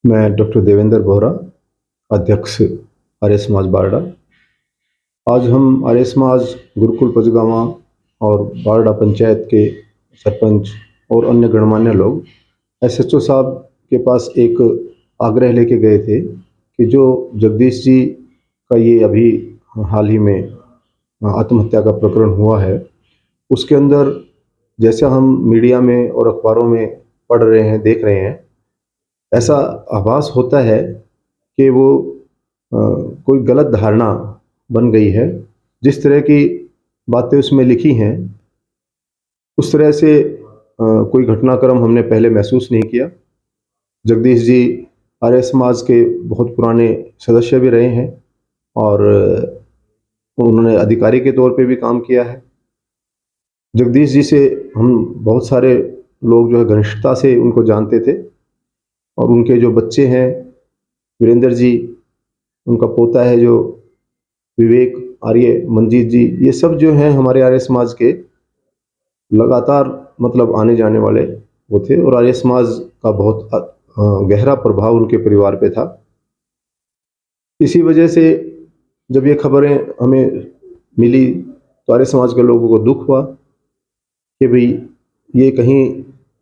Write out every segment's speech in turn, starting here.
मैं डॉक्टर देवेंद्र बोहरा, अध्यक्ष आर्य समाज बारडा। आज हम आर्य समाज गुरुकुल पचगावा और बारडा पंचायत के सरपंच और अन्य गणमान्य लोग एसएचओ साहब के पास एक आग्रह लेके गए थे कि जो जगदीश जी का ये अभी हाल ही में आत्महत्या का प्रकरण हुआ है, उसके अंदर जैसा हम मीडिया में और अखबारों में पढ़ रहे हैं, देख रहे हैं, ऐसा आभास होता है कि वो कोई गलत धारणा बन गई है। जिस तरह की बातें उसमें लिखी हैं, उस तरह से कोई घटनाक्रम हमने पहले महसूस नहीं किया। जगदीश जी आर्य समाज के बहुत पुराने सदस्य भी रहे हैं और उन्होंने अधिकारी के तौर पे भी काम किया है। जगदीश जी से हम बहुत सारे लोग जो है घनिष्ठता से उनको जानते थे और उनके जो बच्चे हैं वीरेंद्र जी, उनका पोता है जो विवेक आर्य, मंजीत जी, ये सब जो हैं हमारे आर्य समाज के लगातार मतलब आने जाने वाले वो थे और आर्य समाज का बहुत गहरा प्रभाव उनके परिवार पे था। इसी वजह से जब ये खबरें हमें मिली तो आर्य समाज के लोगों को दुख हुआ कि भाई ये कहीं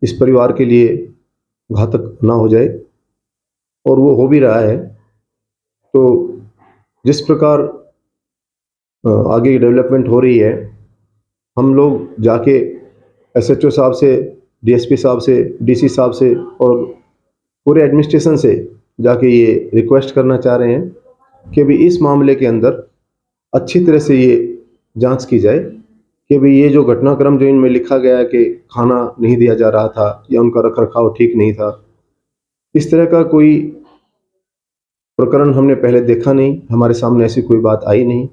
इस परिवार के लिए घातक ना हो जाए, और वो हो भी रहा है। तो जिस प्रकार आगे डेवलपमेंट हो रही है, हम लोग जाके एसएचओ साहब से, डीएसपी साहब से, डीसी साहब से और पूरे एडमिनिस्ट्रेशन से जाके ये रिक्वेस्ट करना चाह रहे हैं कि भी इस मामले के अंदर अच्छी तरह से ये जांच की जाए कि भाई ये जो घटनाक्रम जो इनमें लिखा गया है कि खाना नहीं दिया जा रहा था या उनका रखरखाव ठीक नहीं था, इस तरह का कोई प्रकरण हमने पहले देखा नहीं, हमारे सामने ऐसी कोई बात आई नहीं।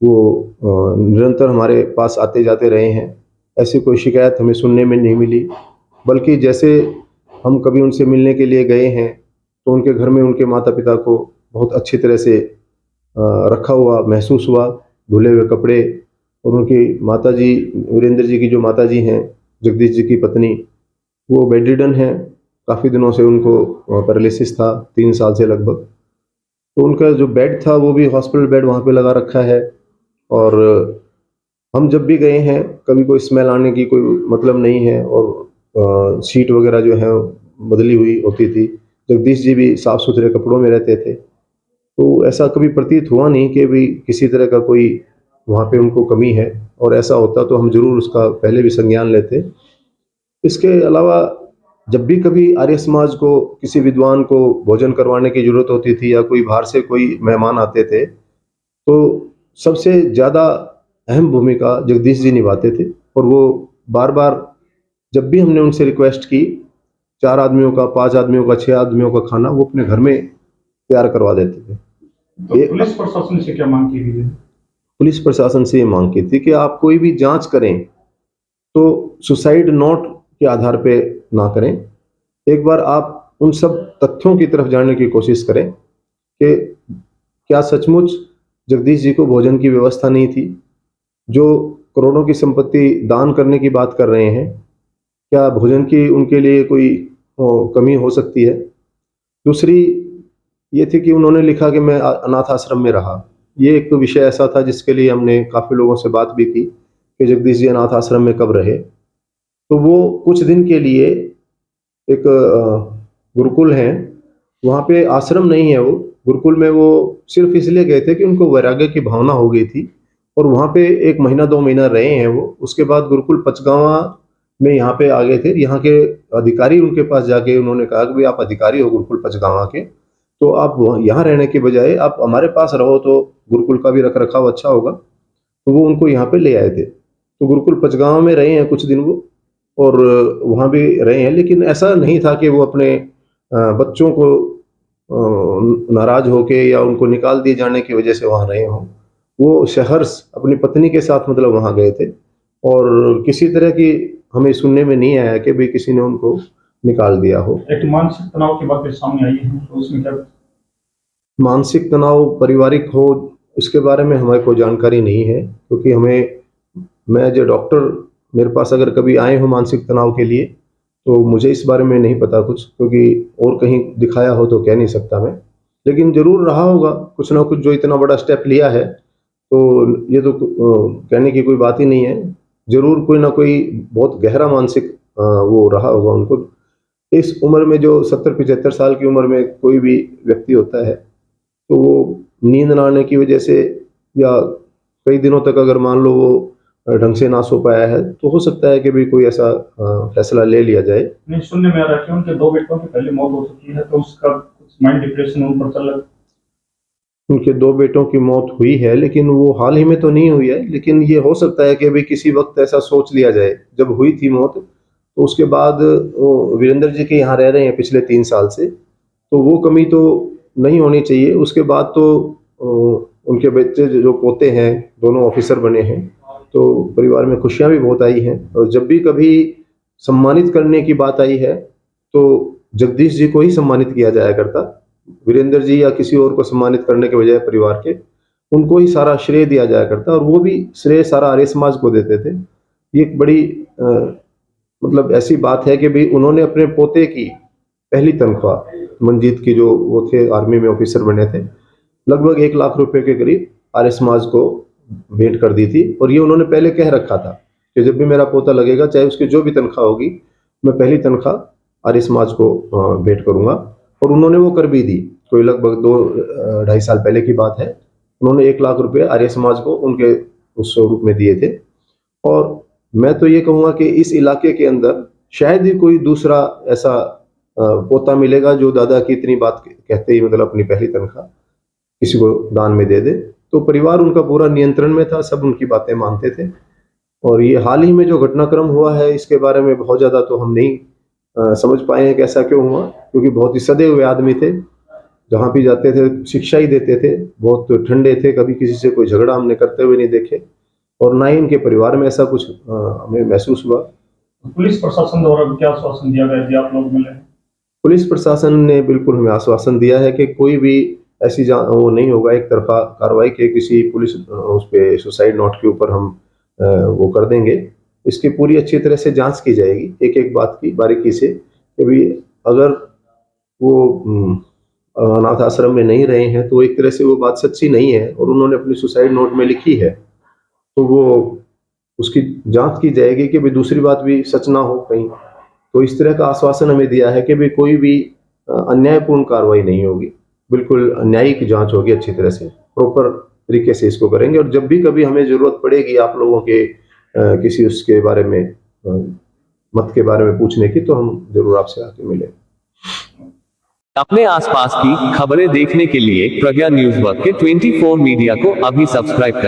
वो निरंतर हमारे पास आते जाते रहे हैं, ऐसी कोई शिकायत हमें सुनने में नहीं मिली। बल्कि जैसे हम कभी उनसे मिलने के लिए गए हैं तो उनके घर में उनके माता पिता को बहुत अच्छी तरह से रखा हुआ महसूस हुआ, धुले हुए कपड़े। और उनकी माता जी, वीरेंद्र जी की जो माता जी हैं, जगदीश जी की पत्नी, वो बेड रिडन हैं, काफ़ी दिनों से उनको पैरालिसिस था, 3 साल से लगभग। तो उनका जो बेड था वो भी हॉस्पिटल बेड वहाँ पे लगा रखा है। और हम जब भी गए हैं कभी कोई स्मेल आने की कोई मतलब नहीं है, और सीट वगैरह जो है बदली हुई होती थी। जगदीश जी भी साफ सुथरे कपड़ों में रहते थे, तो ऐसा कभी प्रतीत हुआ नहीं कि भी किसी तरह का कोई वहाँ पे उनको कमी है, और ऐसा होता तो हम जरूर उसका पहले भी संज्ञान लेते। इसके अलावा जब भी कभी आर्य समाज को किसी विद्वान को भोजन करवाने की जरूरत होती थी या कोई बाहर से कोई मेहमान आते थे, तो सबसे ज़्यादा अहम भूमिका जगदीश जी निभाते थे। और वो बार बार जब भी हमने उनसे रिक्वेस्ट की, 4 आदमियों का, 5 आदमियों का, 6 आदमियों का खाना वो अपने घर में तैयार करवा देते थे। तो पुलिस प्रशासन से क्या मांग की गई है? पुलिस प्रशासन से ये मांग की थी कि आप कोई भी जांच करें तो सुसाइड नोट के आधार पे ना करें। एक बार आप उन सब तथ्यों की तरफ जानने की कोशिश करें कि क्या सचमुच जगदीश जी को भोजन की व्यवस्था नहीं थी? जो करोड़ों की संपत्ति दान करने की बात कर रहे हैं, क्या भोजन की उनके लिए कोई कमी हो सकती है? दूसरी ये थी कि उन्होंने लिखा कि मैं अनाथ आश्रम में रहा। ये एक तो विषय ऐसा था जिसके लिए हमने काफ़ी लोगों से बात भी की कि जगदीश जी अनाथ आश्रम में कब रहे। तो वो कुछ दिन के लिए एक गुरुकुल है, वहाँ पे आश्रम नहीं है वो, गुरुकुल में वो सिर्फ इसलिए गए थे कि उनको वैराग्य की भावना हो गई थी, और वहाँ पे 1 महीना 2 महीना रहे हैं वो। उसके बाद गुरुकुल पचगावा में यहाँ पे आ गए थे। यहाँ के अधिकारी उनके पास जाके उन्होंने कहा कि भाई आप अधिकारी हो गुरुकुल पचगावा के, तो आप यहाँ रहने के बजाय आप हमारे पास रहो तो गुरुकुल का भी रख रखाव अच्छा होगा। तो वो उनको यहाँ पे ले आए थे, तो गुरुकुल पचगावा में रहे हैं कुछ दिन वो, और वहाँ भी रहे हैं। लेकिन ऐसा नहीं था कि वो अपने बच्चों को नाराज होके या उनको निकाल दिए जाने की वजह से वहाँ रहे हों। वो सहर्ष अपनी पत्नी के साथ मतलब वहाँ गए थे, और किसी तरह की हमें सुनने में नहीं आया कि भाई किसी ने उनको निकाल दिया हो। एक मानसिक तनाव की बातें सामने आई है, तो उसमें क्या? मानसिक तनाव पारिवारिक हो, इसके बारे में हमें कोई जानकारी नहीं है, क्योंकि हमें, मैं जो डॉक्टर, मेरे पास अगर कभी आए हो मानसिक तनाव के लिए तो मुझे इस बारे में नहीं पता कुछ, क्योंकि और कहीं दिखाया हो तो कह नहीं सकता मैं, लेकिन जरूर रहा होगा कुछ ना कुछ। जो इतना बड़ा स्टेप लिया है तो ये तो कहने की कोई बात ही नहीं है। जरूर कोई ना कोई बहुत गहरा मानसिक वो रहा होगा उनको। इस उम्र में जो 70-75 साल की उम्र में कोई भी व्यक्ति होता है, तो वो नींद ना आने की वजह से या कई दिनों तक अगर मान लो वो ढंग से ना सो पाया है, तो हो सकता है कि भी कोई ऐसा फैसला ले लिया जाए। नहीं, सुनने में आ रहा है कि उनके 2 बेटों की पहले मौत हो चुकी है, तो उसका कुछ माइंड डिप्रेशन उन पर चल रहा है। उनके 2 बेटों की मौत हुई है, लेकिन वो हाल ही में तो नहीं हुई है, लेकिन ये हो सकता है कि अभी किसी वक्त ऐसा सोच लिया जाए। जब हुई थी मौत, तो उसके बाद वो वीरेंद्र जी के यहाँ रह रहे हैं पिछले 3 साल से, तो वो कमी तो नहीं होनी चाहिए। उसके बाद तो उनके बच्चे जो पोते हैं, दोनों ऑफिसर बने हैं, तो परिवार में खुशियाँ भी बहुत आई हैं। और जब भी कभी सम्मानित करने की बात आई है, तो जगदीश जी को ही सम्मानित किया जाया करता। वीरेंद्र जी या किसी और को सम्मानित करने के बजाय परिवार के उनको ही सारा श्रेय दिया जाया करता, और वो भी श्रेय सारा आर्य समाज को देते थे। ये एक बड़ी मतलब ऐसी बात है कि भाई उन्होंने अपने पोते की पहली तनख्वाह, मंजीत की, जो वो थे आर्मी में ऑफिसर बने थे, लगभग 1 लाख रुपए के करीब आर्य समाज को भेंट कर दी थी। और ये उन्होंने पहले कह रखा था कि जब भी मेरा पोता लगेगा, चाहे उसकी जो भी तनख्वाह होगी, मैं पहली तनख्वाह आर्य समाज को भेंट करूंगा। और उन्होंने वो कर भी दी। कोई लगभग 2-2.5 साल पहले की बात है। उन्होंने 1 लाख रुपए आर्य समाज को उनके उस स्वरूप में दिए थे। और मैं तो ये कहूँगा कि इस इलाके के अंदर शायद ही कोई दूसरा ऐसा पोता मिलेगा जो दादा की इतनी बात कहते ही मतलब अपनी पहली तनख्वाह किसी को दान में दे दे। तो परिवार उनका पूरा नियंत्रण में था, सब उनकी बातें मानते थे। और ये हाल ही में जो घटनाक्रम हुआ है, इसके बारे में बहुत ज़्यादा तो हम नहीं समझ पाए हैं कि ऐसा क्यों हुआ, क्योंकि बहुत ही सदे हुए आदमी थे। जहाँ भी जाते थे शिक्षा ही देते थे, बहुत ठंडे थे, कभी किसी से कोई झगड़ा हमने करते हुए नहीं देखे, और ना ही उनके परिवार में ऐसा कुछ हमें महसूस हुआ। पुलिस प्रशासन द्वारा भी क्या आश्वासन दिया गया यदि आप लोग मिले? पुलिस प्रशासन ने बिल्कुल हमें आश्वासन दिया है कि कोई भी ऐसी वो नहीं होगा एक तरफा कार्रवाई के किसी पुलिस उस पे सुसाइड नोट के ऊपर हम वो कर देंगे। इसकी पूरी अच्छी तरह से जांच की जाएगी, एक एक बात की बारीकी से, कि भी अगर वो अनाथ आश्रम में नहीं रहे हैं तो एक तरह से वो बात सच्ची नहीं है, और उन्होंने अपनी सुसाइड नोट में लिखी है, तो वो उसकी जांच की जाएगी कि भी दूसरी बात भी सच ना हो कहीं। तो इस तरह का आश्वासन हमें दिया है कि भी कोई भी अन्यायपूर्ण कार्रवाई नहीं होगी, बिल्कुल न्यायिक जांच होगी, अच्छी तरह से प्रॉपर तरीके से इसको करेंगे। और जब भी कभी हमें जरूरत पड़ेगी आप लोगों के किसी उसके बारे में मत के बारे में पूछने की, तो हम जरूर आपसे आके मिलेंगे। अपने आसपास की खबरें देखने के लिए प्रज्ञा न्यूज वर्क के 24 मीडिया को अभी सब्सक्राइब करें।